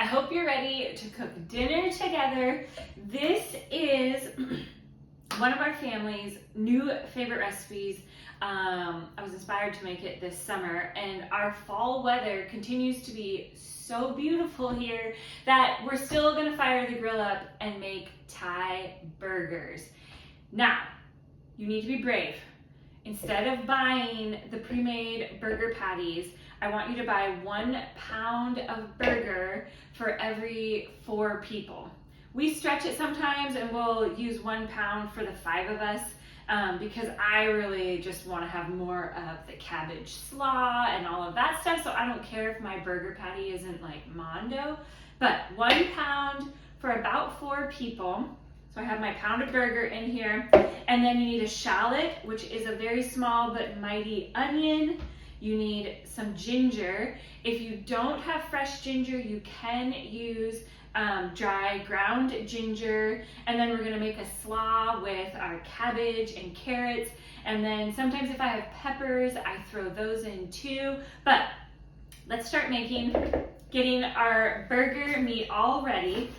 I hope you're ready to cook dinner together. This is one of our family's new favorite recipes. I was inspired to make it this summer, and our fall weather continues to be so beautiful here that we're still gonna fire the grill up and make Thai burgers. Now, you need to be brave. Instead of buying the pre-made burger patties, I want you to buy 1 pound of burger for every 4 people. We stretch it sometimes and we'll use 1 pound for the 5 of us because I really just want to have more of the cabbage slaw and all of that stuff. So I don't care if my burger patty isn't like Mondo, but 1 pound for about 4 people. So I have my pound of burger in here, and then you need a shallot, which is a very small but mighty onion. You need some ginger. If you don't have fresh ginger, you can use dry ground ginger. And then we're gonna make a slaw with our cabbage and carrots. And then sometimes if I have peppers, I throw those in too. But let's start getting our burger meat all ready.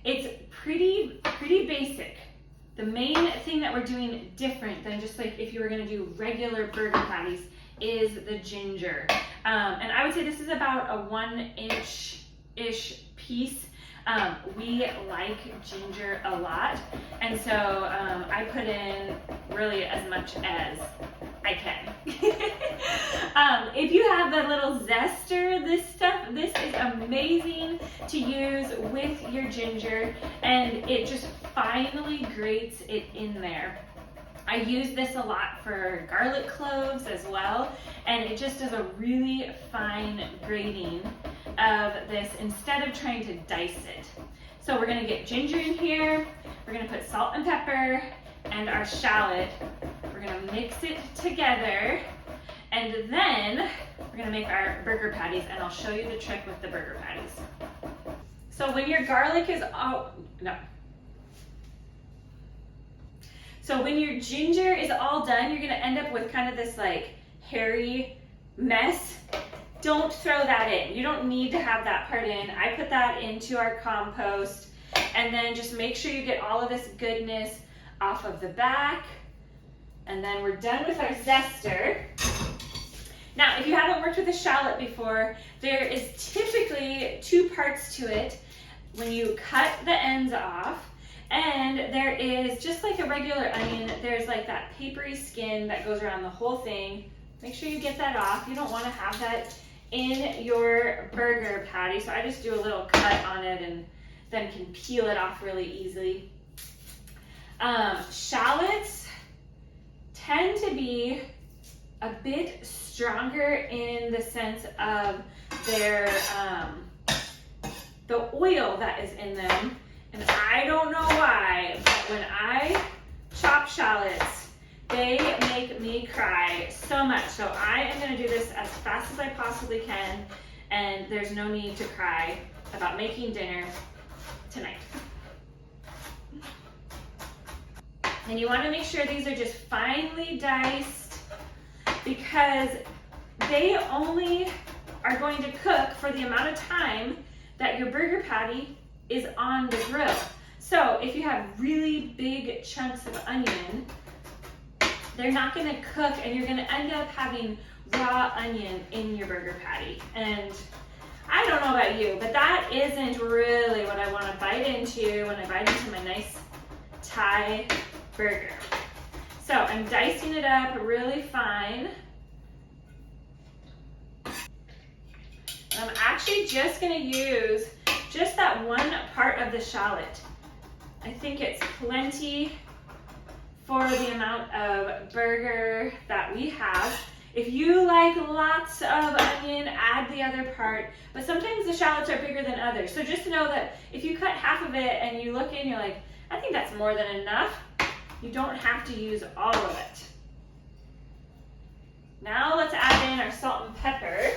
It's pretty basic. The main thing that we're doing different than just like if you were gonna do regular burger patties is the ginger. And I would say this is about a 1-inch-ish piece. We like ginger a lot, and so I put in really as much as I can. If you have the little zester, this is amazing to use with your ginger, and it just finally grates it in there. I use this a lot for garlic cloves as well, and it just does a really fine grating of this instead of trying to dice it. So we're gonna get ginger in here, we're gonna put salt and pepper and our shallot. We're gonna mix it together, and then we're gonna make our burger patties, and I'll show you the trick with the burger patties. So when your garlic is So when your ginger is all done, you're gonna end up with kind of this like hairy mess. Don't throw that in. You don't need to have that part in. I put that into our compost, and then just make sure you get all of this goodness off of the back. And then we're done with our zester. Now, if you haven't worked with a shallot before, there is typically 2 parts to it when you cut the ends off. And there is, just like a regular onion, there's like that papery skin that goes around the whole thing. Make sure you get that off. You don't want to have that in your burger patty. So I just do a little cut on it and then can peel it off really easily. Shallots tend to be a bit stronger in the sense of their, the oil that is in them. And I don't know why, but when I chop shallots, they make me cry so much. So I am gonna do this as fast as I possibly can, and there's no need to cry about making dinner tonight. And you wanna make sure these are just finely diced, because they only are going to cook for the amount of time that your burger patty is on the grill. So if you have really big chunks of onion, they're not gonna cook, and you're gonna end up having raw onion in your burger patty. And I don't know about you, but that isn't really what I wanna bite into when I bite into my nice Thai burger. So I'm dicing it up really fine. And I'm actually just gonna use just that 1 part of the shallot. I think it's plenty for the amount of burger that we have. If you like lots of onion, add the other part, but sometimes the shallots are bigger than others. So just know that if you cut half of it and you look in, you're like, I think that's more than enough. You don't have to use all of it. Now let's add in our salt and pepper.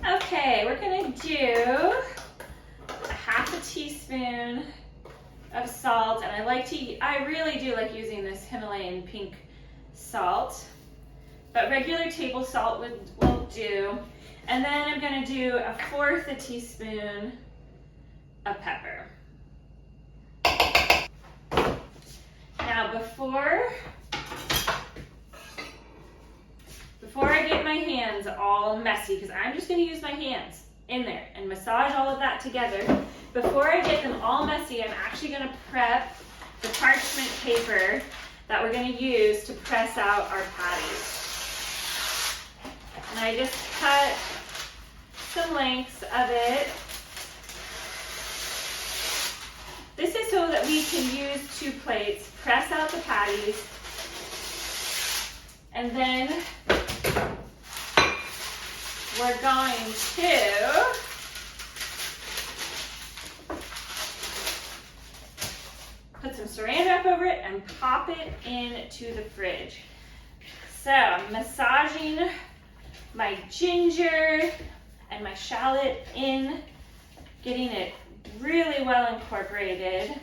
Okay, we're gonna do a 1/2 teaspoon of salt, and I really do like using this Himalayan pink salt, but regular table salt will do. And then I'm gonna do 1/4 teaspoon of pepper. Now before I get my hands all messy, because I'm just gonna use my hands in there and massage all of that together. Before I get them all messy, I'm actually gonna prep the parchment paper that we're gonna use to press out our patties. And I just cut some lengths of it. This is so that we can use 2 plates, press out the patties, and then we're going to put some saran wrap over it and pop it into the fridge. So I'm massaging my ginger and my shallot in, getting it really well incorporated.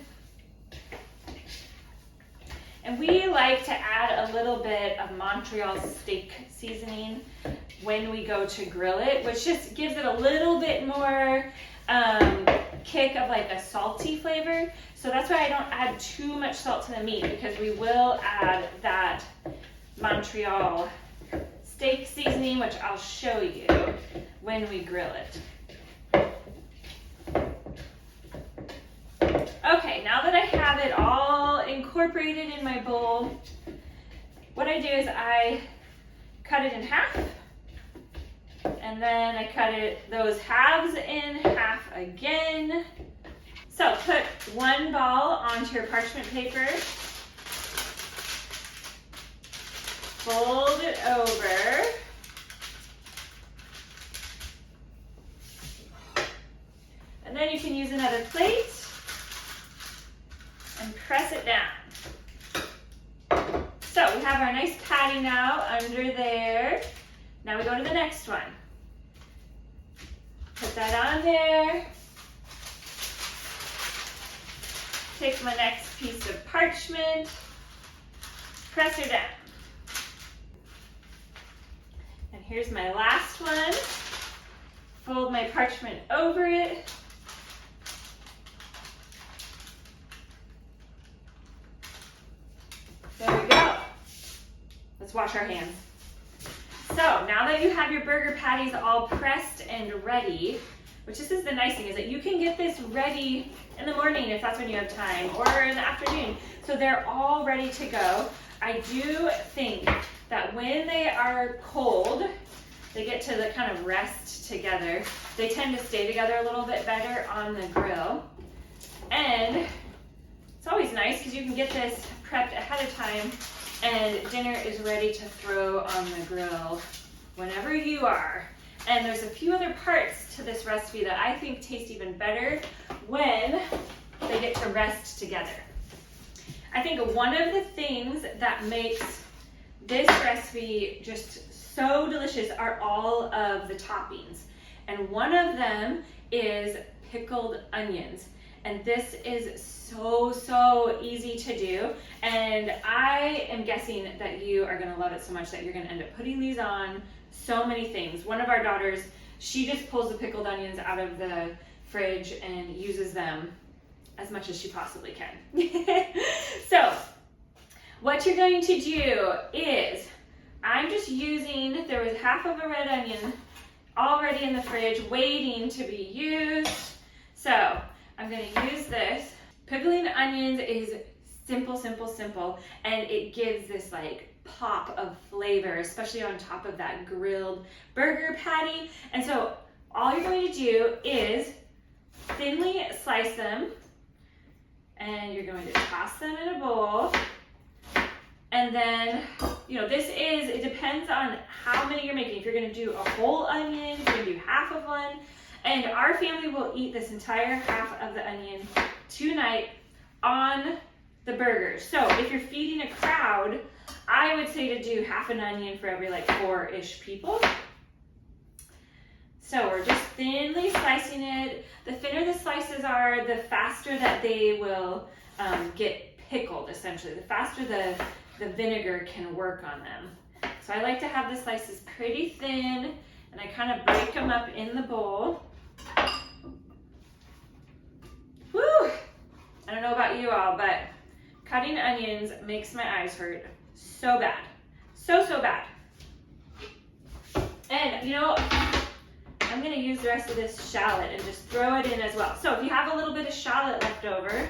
And we like to add a little bit of Montreal steak seasoning when we go to grill it, which just gives it a little bit more kick of like a salty flavor. So that's why I don't add too much salt to the meat, because we will add that Montreal steak seasoning, which I'll show you when we grill it. Okay, now that I have it all incorporated in my bowl, what I do is I cut it in half, and then I cut those halves in half again. So put one ball onto your parchment paper, fold it over, and then you can use another plate and press it down. So we have our nice patty now under there. Now we go to the next one. Put that on there. Take my next piece of parchment, press her down. And here's my last one. Fold my parchment over it. There we go. Let's wash our hands. So now that you have your burger patties all pressed and ready, which this is the nice thing, is that you can get this ready in the morning if that's when you have time, or in the afternoon. So they're all ready to go. I do think that when they are cold, they get to the kind of rest together. They tend to stay together a little bit better on the grill. And it's always nice because you can get this prepped ahead of time and dinner is ready to throw on the grill whenever you are. And there's a few other parts to this recipe that I think taste even better when they get to rest together. I think one of the things that makes this recipe just so delicious are all of the toppings. And one of them is pickled onions. And this is so easy to do. And I am guessing that you are gonna love it so much that you're gonna end up putting these on so many things. One of our daughters, she just pulls the pickled onions out of the fridge and uses them as much as she possibly can. So what you're going to do is, I'm just using, there was half of a red onion already in the fridge waiting to be used. So I'm gonna use this. Pickling onions is simple, and it gives this like pop of flavor, especially on top of that grilled burger patty. And so all you're going to do is thinly slice them, and you're going to toss them in a bowl. And then, it depends on how many you're making. If you're gonna do a whole onion, you're gonna do half of one. And our family will eat this entire half of the onion tonight on the burgers. So if you're feeding a crowd, I would say to do half an onion for every like 4-ish people. So we're just thinly slicing it. The thinner the slices are, the faster that they will get pickled, essentially. The faster the vinegar can work on them. So I like to have the slices pretty thin, and I kind of break them up in the bowl. Woo! I don't know about you all, but cutting onions makes my eyes hurt so bad. So bad. And you know, I'm gonna use the rest of this shallot and just throw it in as well. So if you have a little bit of shallot left over,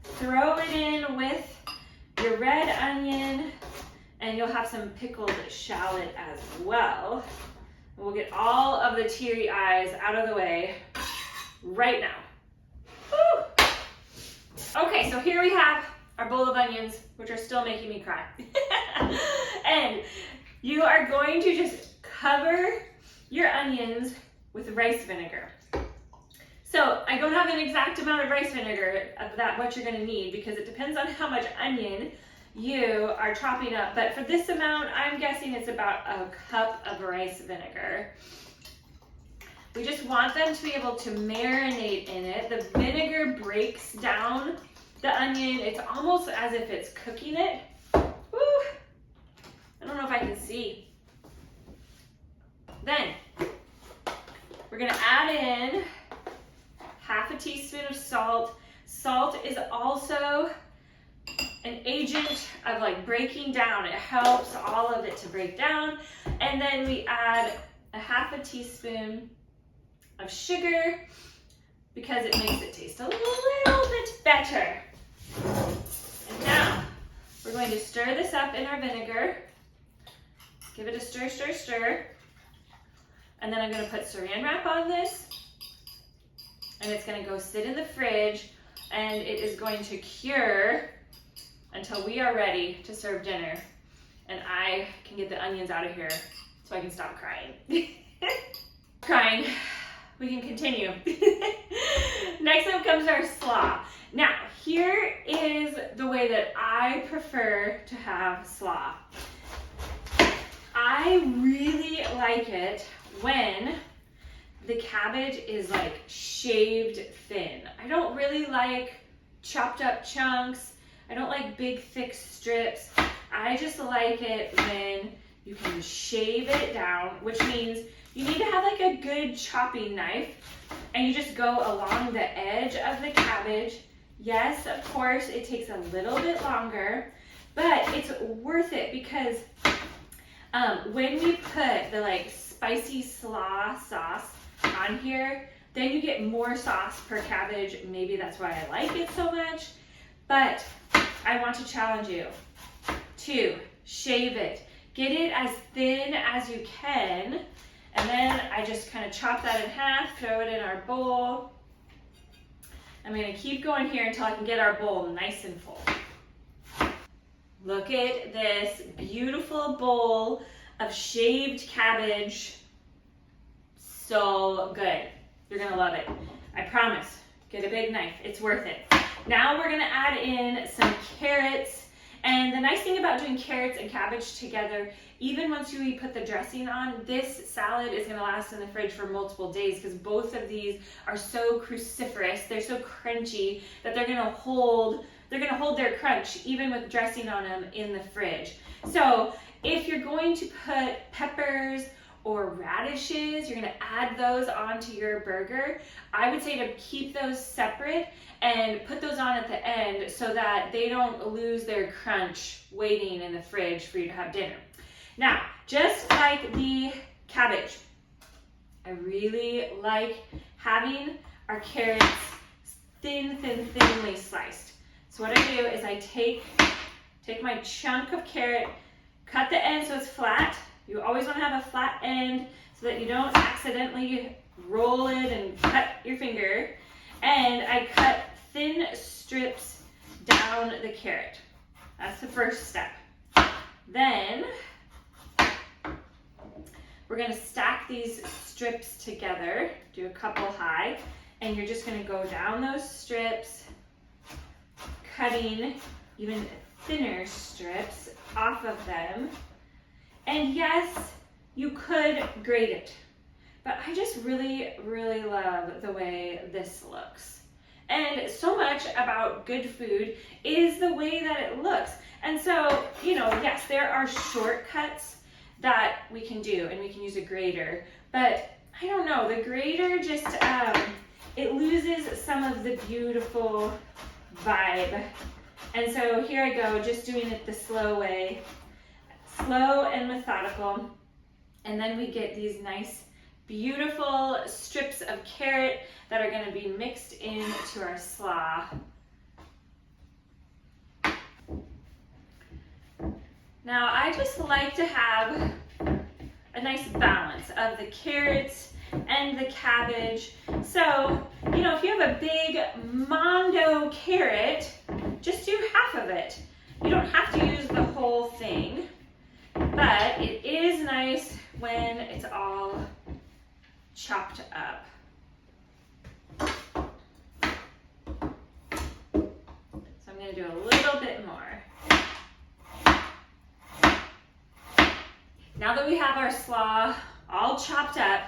throw it in with your red onion, and you'll have some pickled shallot as well. We'll get all of the teary eyes out of the way right now. Woo! Okay, so here we have our bowl of onions, which are still making me cry. And you are going to just cover your onions with rice vinegar. So I don't have an exact amount of rice vinegar of that what you're gonna need, because it depends on how much onion you are chopping up. But for this amount, I'm guessing it's about a cup of rice vinegar. We just want them to be able to marinate in it. The vinegar breaks down the onion. It's almost as if it's cooking it. Woo! I don't know if I can see. Then we're gonna add in half a teaspoon of salt. Salt is also an agent of like breaking down. It helps all of it to break down. And then we add a half a teaspoon of sugar because it makes it taste a little bit better. And now we're going to stir this up in our vinegar. Give it a stir, stir, stir. And then I'm going to put saran wrap on this, and it's going to go sit in the fridge, and it is going to cure until we are ready to serve dinner, and I can get the onions out of here so I can stop crying. Crying. We can continue. Next up comes our slaw. Now, here is the way that I prefer to have slaw. I really like it when the cabbage is like shaved thin. I don't really like chopped up chunks. I don't like big thick strips. I just like it when you can shave it down, which means you need to have like a good chopping knife, and you just go along the edge of the cabbage. Yes, of course, it takes a little bit longer, but it's worth it because when we put the like spicy slaw sauce on here, then you get more sauce per cabbage. Maybe that's why I like it so much. But I want to challenge you to shave it. Get it as thin as you can. And then I just kind of chop that in half, throw it in our bowl. I'm going to keep going here until I can get our bowl nice and full. Look at this beautiful bowl of shaved cabbage. So good. You're gonna love it. I promise. Get a big knife. It's worth it. Now we're gonna add in some carrots. And the nice thing about doing carrots and cabbage together, even once you put the dressing on, this salad is gonna last in the fridge for multiple days because both of these are so cruciferous. They're so crunchy that they're gonna hold their crunch even with dressing on them in the fridge. So if you're going to put peppers or radishes, you're gonna add those onto your burger, I would say to keep those separate and put those on at the end so that they don't lose their crunch waiting in the fridge for you to have dinner. Now, just like the cabbage, I really like having our carrots thinly sliced. So what I do is I take my chunk of carrot, cut the end so it's flat. You always want to have a flat end so that you don't accidentally roll it and cut your finger. And I cut thin strips down the carrot. That's the first step. Then we're going to stack these strips together, do a couple high, and you're just going to go down those strips, cutting even thinner strips off of them. And yes, you could grate it, but I just really love the way this looks. And so much about good food is the way that it looks. And so, you know, yes, there are shortcuts that we can do, and we can use a grater, but I don't know, the grater just, it loses some of the beautiful vibe. And so here I go, just doing it the slow way, slow and methodical. And then we get these nice, beautiful strips of carrot that are gonna be mixed into our slaw. Now, I just like to have a nice balance of the carrots and the cabbage. So, you know, if you have a big mondo carrot, just do half of it. You don't have to use the whole thing, but it is nice when it's all chopped up. So I'm going to do a little bit more. Now that we have our slaw all chopped up,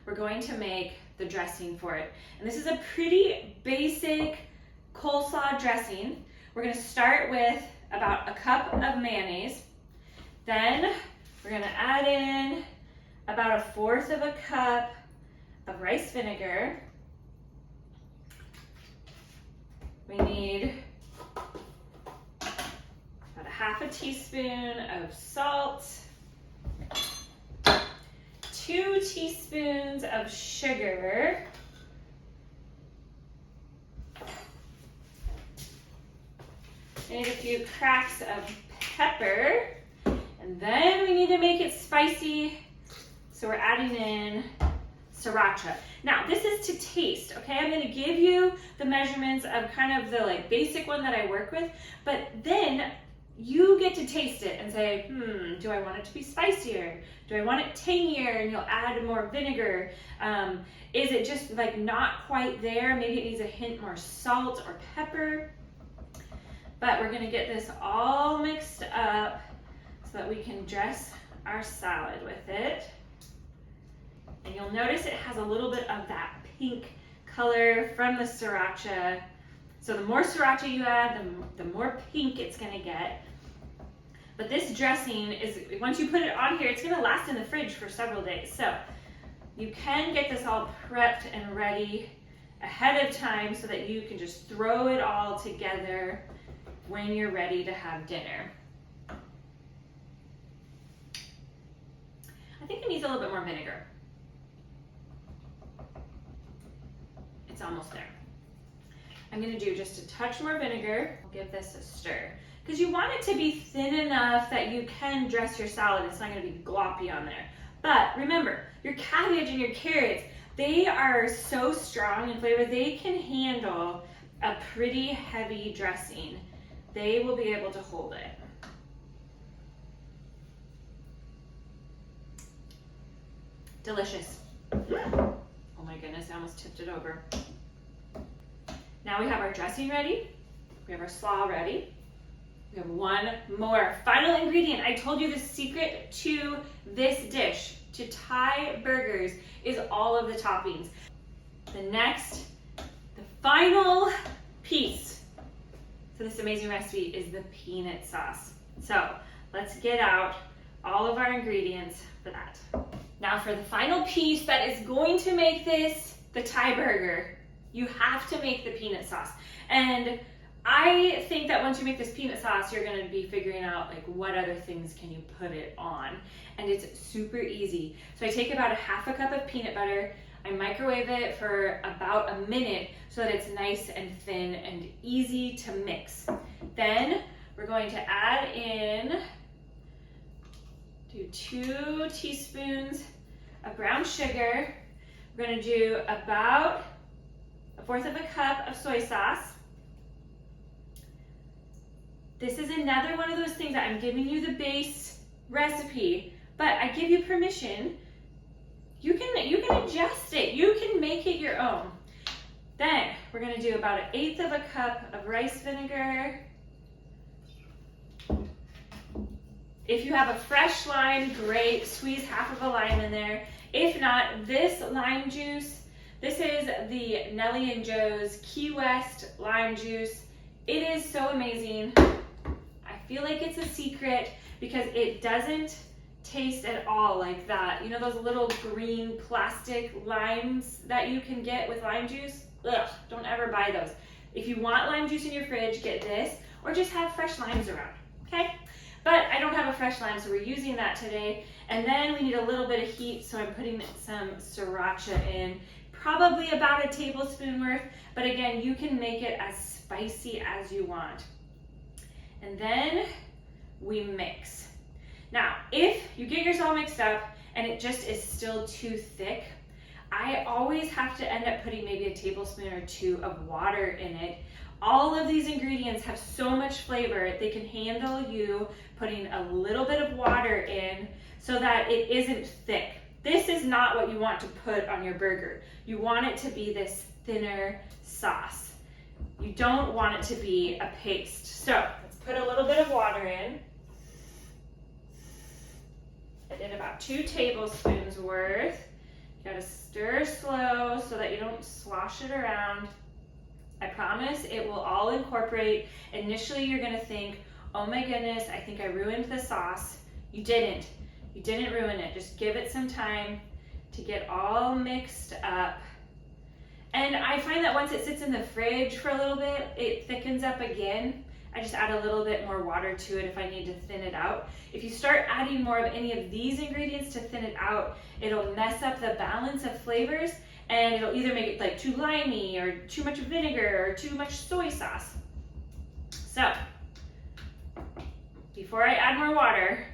we're going to make the dressing for it. And this is a pretty basic coleslaw dressing. We're going to start with about a cup of mayonnaise. Then we're going to add in about 1/4 of a cup of rice vinegar. We need about 1/2 teaspoon of salt, 2 teaspoons of sugar, we need a few cracks of pepper, and then we need to make it spicy, so we're adding in sriracha. Now, this is to taste, okay? I'm gonna give you the measurements of kind of the like basic one that I work with, but then you get to taste it and say, do I want it to be spicier? Do I want it tangier? And you'll add more vinegar. Is it just like not quite there? Maybe it needs a hint more salt or pepper. But we're gonna get this all mixed up so that we can dress our salad with it. And you'll notice it has a little bit of that pink color from the sriracha. So the more sriracha you add, the more pink it's gonna get. But this dressing is, once you put it on here, it's gonna last in the fridge for several days. So you can get this all prepped and ready ahead of time so that you can just throw it all together when you're ready to have dinner. I think it needs a little bit more vinegar. It's almost there. I'm gonna do just a touch more vinegar. I'll give this a stir. Because you want it to be thin enough that you can dress your salad. It's not gonna be gloppy on there. But remember, your cabbage and your carrots, they are so strong in flavor, they can handle a pretty heavy dressing. They will be able to hold it. Delicious. Oh my goodness, I almost tipped it over. Now we have our dressing ready. We have our slaw ready. We have one more final ingredient. I told you the secret to this dish, to Thai burgers, is all of the toppings. The final piece for this amazing recipe is the peanut sauce. So let's get out all of our ingredients for that. Now for the final piece that is going to make this the Thai burger, you have to make the peanut sauce. And I think that once you make this peanut sauce, you're gonna be figuring out like what other things can you put it on. And it's super easy. So I take about 1/2 cup of peanut butter, I microwave it for about a minute so that it's nice and thin and easy to mix. Then we're going to add in 2 teaspoons of brown sugar. We're gonna do about 1/4 of a cup of soy sauce. This is another one of those things that I'm giving you the base recipe, but I give you permission. You can adjust it. You can make it your own. Then we're gonna do about 1/8 of a cup of rice vinegar. If you have a fresh lime, great. Squeeze 1/2 of a lime in there. If not, this lime juice, This is the Nellie and Joe's Key West lime juice. It is so amazing. I feel like it's a secret because it doesn't taste at all like that. You know those little green plastic limes that you can get with lime juice? Ugh, don't ever buy those. If you want lime juice in your fridge, get this, or just have fresh limes around, okay? But I don't have a fresh lime, so we're using that today. And then we need a little bit of heat, so I'm putting some sriracha in, probably about a tablespoon worth, but again, you can make it as spicy as you want. And then we mix. Now, if you get yours all mixed up and it just is still too thick, I always have to end up putting maybe a tablespoon or two of water in it. All of these ingredients have so much flavor, they can handle you putting a little bit of water in so that it isn't thick. This is not what you want to put on your burger. You want it to be this thinner sauce. You don't want it to be a paste. So let's put a little bit of water in. I did about 2 tablespoons worth. You gotta stir slow so that you don't slosh it around. I promise it will all incorporate. Initially, you're gonna think, oh my goodness, I think I ruined the sauce. You didn't. You didn't ruin it. Just give it some time to get all mixed up. And I find that once it sits in the fridge for a little bit, it thickens up again. I just add a little bit more water to it if I need to thin it out. If you start adding more of any of these ingredients to thin it out, it'll mess up the balance of flavors, and it'll either make it like too limey or too much vinegar or too much soy sauce. So, before I add more water,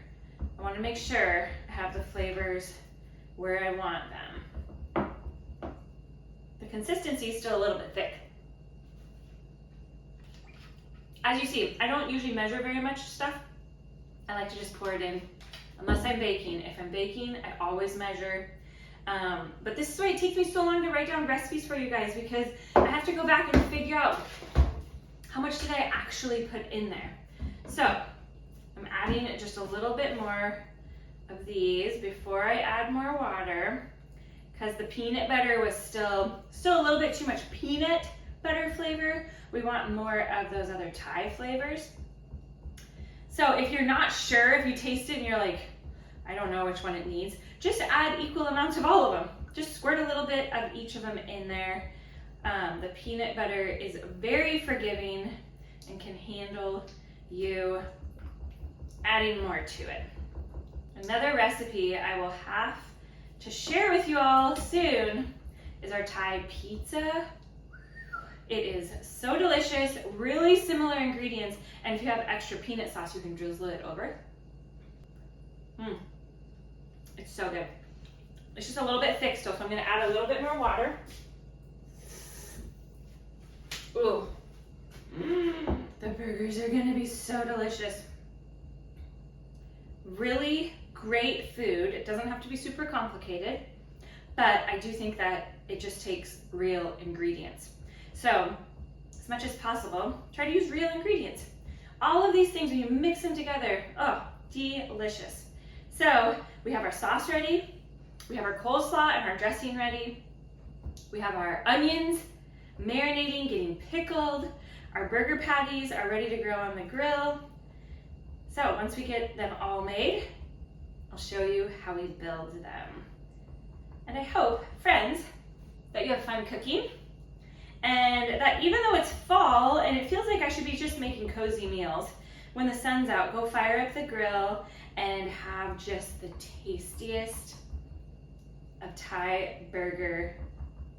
I want to make sure I have the flavors where I want them. The consistency is still a little bit thick. As you see, I don't usually measure very much stuff. I like to just pour it in, unless I'm baking. If I'm baking, I always measure. But this is why it takes me so long to write down recipes for you guys, because I have to go back and figure out how much did I actually put in there. So I'm adding just a little bit more of these before I add more water, because the peanut butter was still a little bit too much peanut butter flavor. We want more of those other Thai flavors. So if you're not sure, if you taste it and you're like, I don't know which one it needs, just add equal amounts of all of them. Just squirt a little bit of each of them in there. The peanut butter is very forgiving and can handle you adding more to it. Another recipe I will have to share with you all soon is our Thai pizza. It is so delicious, really similar ingredients, and if you have extra peanut sauce, you can drizzle it over. It's so good. It's just a little bit thick still, so I'm gonna add a little bit more water. Ooh. The burgers are gonna be so delicious. Really great food. It doesn't have to be super complicated, but I do think that it just takes real ingredients. So, as much as possible, try to use real ingredients. All of these things, when you mix them together, oh, delicious. So, we have our sauce ready, we have our coleslaw and our dressing ready, we have our onions marinating, getting pickled, our burger patties are ready to grill on the grill. So, once we get them all made, I'll show you how we build them. And I hope, friends, that you have fun cooking, and that even though it's fall and it feels like I should be just making cozy meals, when the sun's out, go fire up the grill and have just the tastiest of Thai burger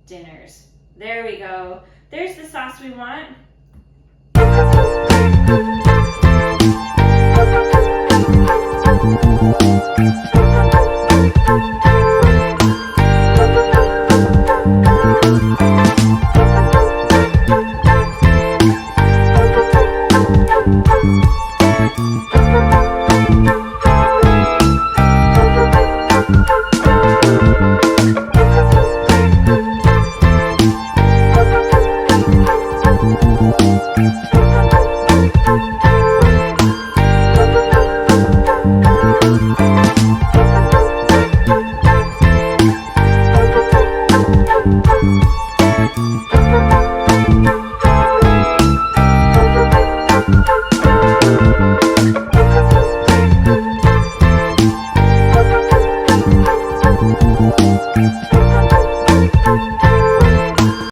dinners. There we go. There's the sauce we want.